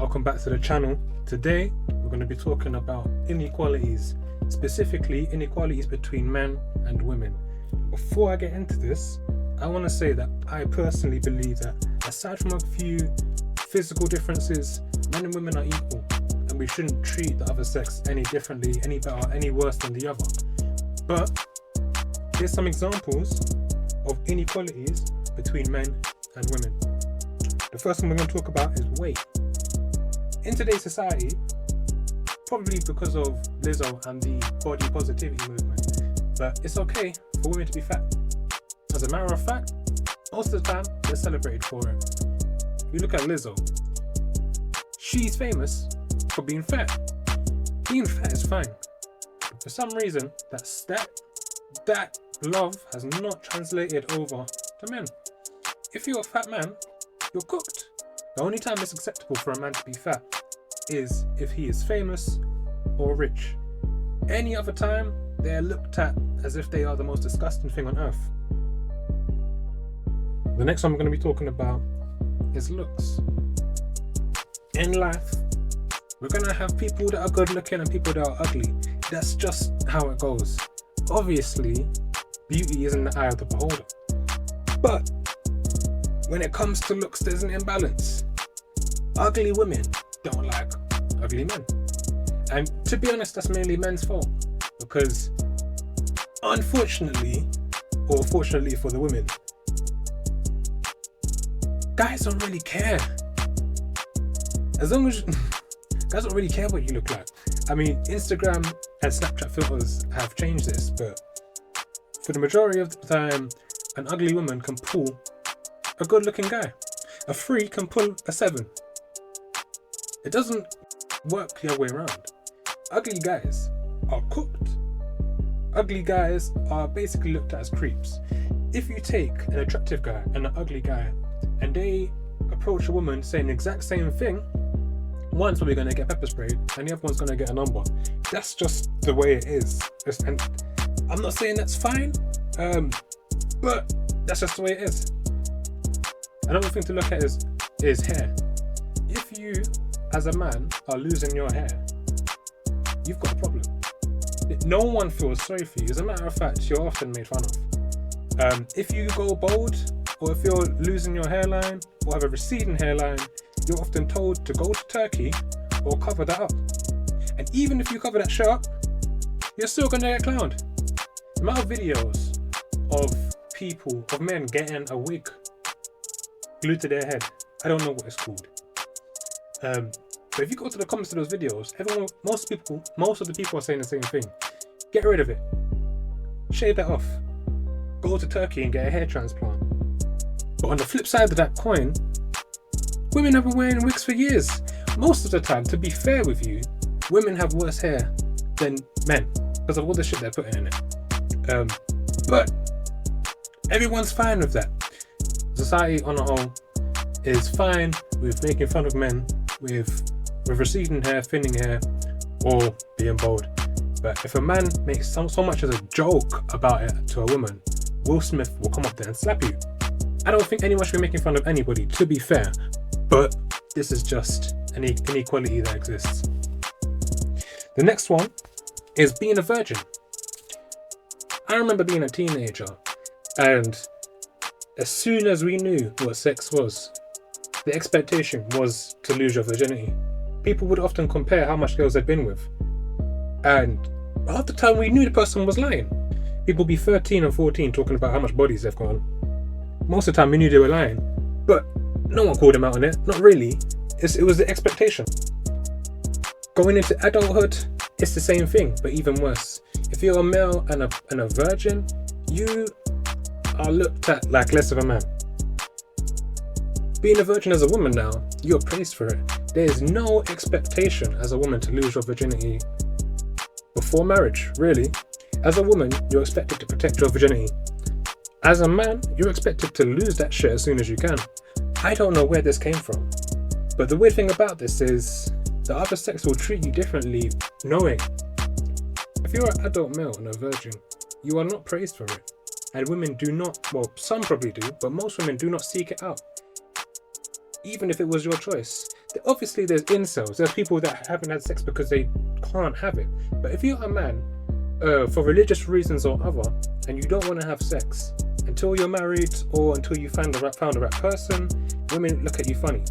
Welcome back to the channel. Today we're going to be talking about inequalities, specifically inequalities between men and women. Before I get into this, I want to say that I personally believe that aside from a few physical differences, men and women are equal, and we shouldn't treat the other sex any differently, any better, any worse than the other. But here's some examples of inequalities between men and women. The first one we're going to talk about is weight. In today's society, probably because of Lizzo and the body positivity movement, but it's okay for women to be fat. As a matter of fact, most of the time they're celebrated for it. If you look at Lizzo, she's famous for being fat. Being fat is fine. But for some reason, that love has not translated over to men. If you're a fat man, you're cooked. The only time it's acceptable for a man to be fat is if he is famous or rich. Any other time, they're looked at as if they are the most disgusting thing on earth. The next one we're going to be talking about is looks. In life, we're going to have people that are good looking and people that are ugly. That's just how it goes. Obviously, beauty is in the eye of the beholder. But when it comes to looks, there's an imbalance. Ugly women don't like ugly men. And to be honest, that's mainly men's fault. Because unfortunately, or fortunately for the women, guys don't really care. As long as guys don't really care what you look like. I mean, Instagram and Snapchat filters have changed this, but for the majority of the time, an ugly woman can pull a good looking guy. A 3 can pull a 7. It doesn't work the other way around. Ugly guys are cooked. Ugly guys are basically looked at as creeps. If you take an attractive guy and an ugly guy and they approach a woman saying the exact same thing, one's probably going to get pepper sprayed and the other one's going to get a number. That's just the way it is. And I'm not saying that's fine, but that's just the way it is. Another thing to look at is hair. If you, as a man, are losing your hair, you've got a problem. No one feels sorry for you. As a matter of fact, you're often made fun of. If you go bald, or if you're losing your hairline, or have a receding hairline, you're often told to go to Turkey or cover that up. And even if you cover that shit up, you're still gonna get clowned. The amount of videos of men getting a wig glued to their head, I don't know what it's called. But if you go to the comments of those videos, most of the people are saying the same thing. Get rid of it. Shave that off. Go to Turkey and get a hair transplant. But on the flip side of that coin, women have been wearing wigs for years. Most of the time, to be fair with you, women have worse hair than men because of all the shit they're putting in it. But everyone's fine with that. Society on a whole is fine with making fun of men with receding hair, thinning hair, or being bald. But if a man makes so much as a joke about it to a woman, Will Smith will come up there and slap you. I don't think anyone should be making fun of anybody, to be fair, but this is just an inequality that exists. The next one is being a virgin. I remember being a teenager, and as soon as we knew what sex was, the expectation was to lose your virginity. People would often compare how much girls they'd been with, and half the time we knew the person was lying. People would be 13 and 14 talking about how much bodies they've gone. Most of the time we knew they were lying, but no one called them out on it. Not really. It was the expectation. Going into adulthood, it's the same thing, but even worse. If you're a male and a virgin, you are looked at like less of a man. Being a virgin as a woman now, you're praised for it. There is no expectation as a woman to lose your virginity before marriage, really. As a woman, you're expected to protect your virginity. As a man, you're expected to lose that shit as soon as you can. I don't know where this came from. But the weird thing about this is the other sex will treat you differently knowing. If you're an adult male and a virgin, you are not praised for it. And women do not, well, some probably do, but most women do not seek it out. even if it was your choice. Obviously, there's incels. There's people that haven't had sex because they can't have it. But if you're a man, for religious reasons or other, and you don't want to have sex until you're married or until you found the right person, women look at you funny.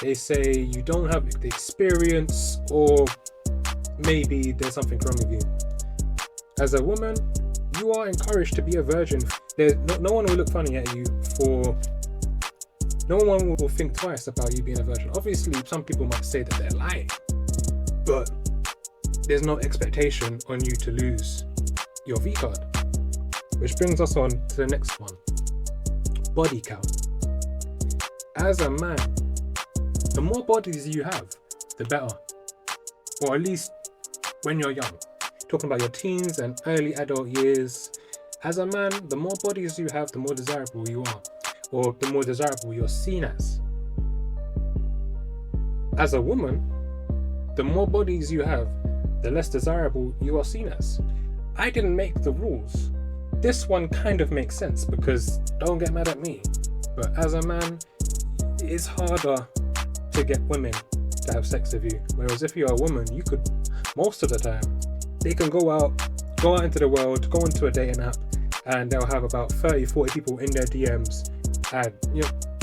They say you don't have the experience, or maybe there's something wrong with you. As a woman, you are encouraged to be a virgin. No one will look funny at you for... No one will think twice about you being a virgin. Obviously, some people might say that they're lying, but there's no expectation on you to lose your V card. Which brings us on to the next one. Body count. As a man, the more bodies you have, the better. Or at least when you're young. Talking about your teens and early adult years. As a man, the more bodies you have, the more desirable you are. Or the more desirable you're seen as. As a woman, the more bodies you have, the less desirable you are seen as. I didn't make the rules. This one kind of makes sense because, don't get mad at me, but as a man, it's harder to get women to have sex with you. Whereas if you're a woman, you could, most of the time, they can go out into the world, go into a dating app, and they'll have about 30, 40 people in their DMs, and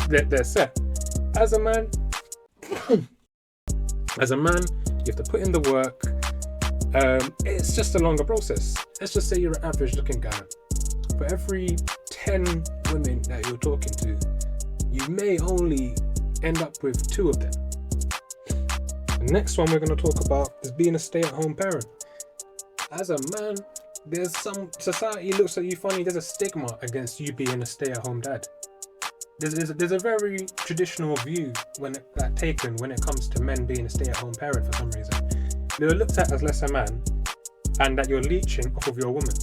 they're set. As a man, you have to put in the work. It's just a longer process. Let's just say you're an average looking guy. For every 10 women that you're talking to, you may only end up with 2 of them. The next one we're going to talk about is being a stay-at-home parent. As a man, there's some society looks at you funny. There's a stigma against you being a stay-at-home dad. There's a very traditional view taken when it comes to men being a stay-at-home parent for some reason. You're looked at as lesser man, and that you're leeching off of your woman.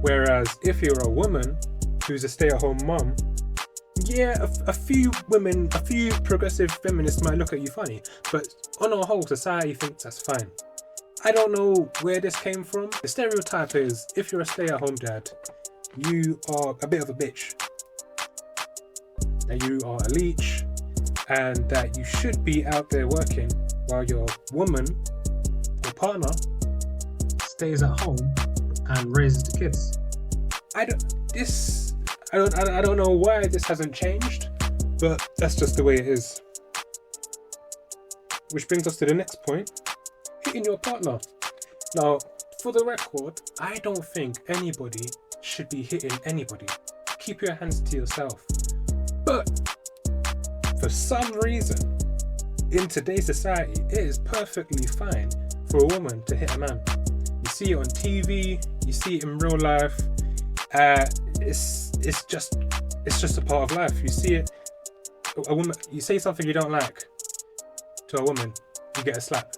Whereas if you're a woman who's a stay-at-home mum, yeah, a few progressive feminists might look at you funny, but on our whole, society thinks that's fine. I don't know where this came from. The stereotype is, if you're a stay-at-home dad, you are a bit of a bitch. That you are a leech, and that you should be out there working while your woman or partner stays at home and raises the kids. I don't know why this hasn't changed, but that's just the way it is. Which brings us to the next point, hitting your partner. Now, for the record, I don't think anybody should be hitting anybody. Keep your hands to yourself. But for some reason, in today's society, it is perfectly fine for a woman to hit a man. You see it on TV, you see it in real life. It's just a part of life. You see it. A woman, you say something you don't like to a woman, you get a slap.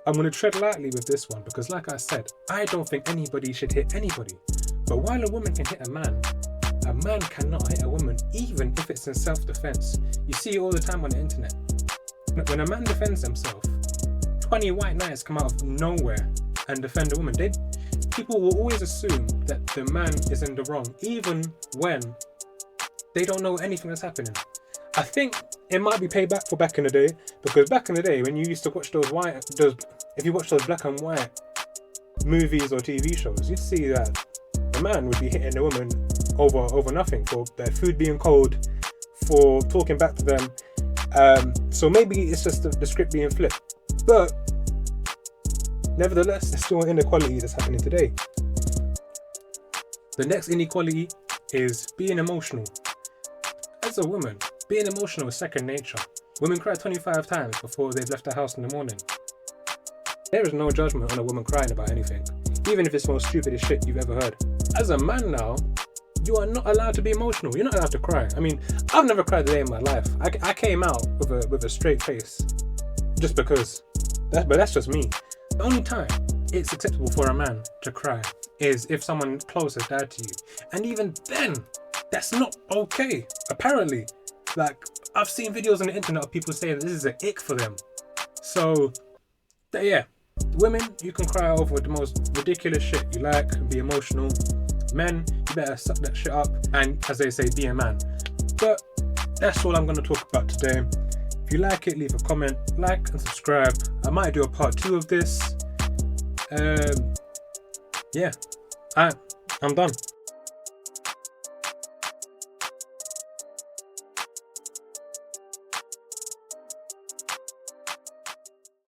I'm going to tread lightly with this one because, like I said, I don't think anybody should hit anybody. But while a woman can hit a man cannot hit a woman, even if it's in self-defense. You see it all the time on the internet. When a man defends himself, 20 white knights come out of nowhere and defend a woman. People will always assume that the man is in the wrong, even when they don't know anything that's happening. I think it might be payback for back in the day, because back in the day when you used to watch if you watch those black and white movies or TV shows, you'd see that a man would be hitting a woman over nothing, for their food being cold, for talking back to them. So maybe it's just the script being flipped. But nevertheless, there's still an inequality that's happening today. The next inequality is being emotional. As a woman, being emotional is second nature. Women cry 25 times before they've left the house in the morning. There is no judgment on a woman crying about anything, even if it's the most stupidest shit you've ever heard. As a man now, you are not allowed to be emotional. You're not allowed to cry. I mean, I've never cried a day in my life. I came out with a straight face, just because. But that's just me. The only time it's acceptable for a man to cry is if someone close has died to you, and even then, that's not okay. Apparently, like, I've seen videos on the internet of people saying this is an ick for them. So, yeah, women, you can cry over the most ridiculous shit you like and be emotional. men, you better suck that shit up and, as they say, be a man. But that's all I'm going to talk about today. If you like it, leave a comment, like and subscribe. I might do a part 2 of this. Yeah, I'm done.